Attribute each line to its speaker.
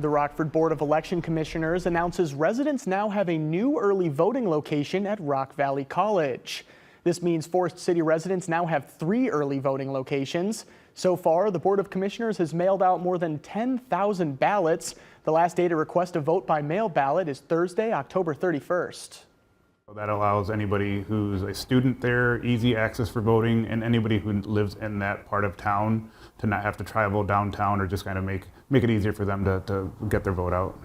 Speaker 1: The Rockford Board of Election Commissioners announces residents now have a new early voting location at Rock Valley College. This means Forest City residents now have 3 early voting locations. So far, the Board of Commissioners has mailed out more than 10,000 ballots. The last day to request a vote by mail ballot is Thursday, October 31st.
Speaker 2: That allows anybody who's a student there easy access for voting, and anybody who lives in that part of town to not have to travel downtown, or just kind of make it easier for them to get their vote out.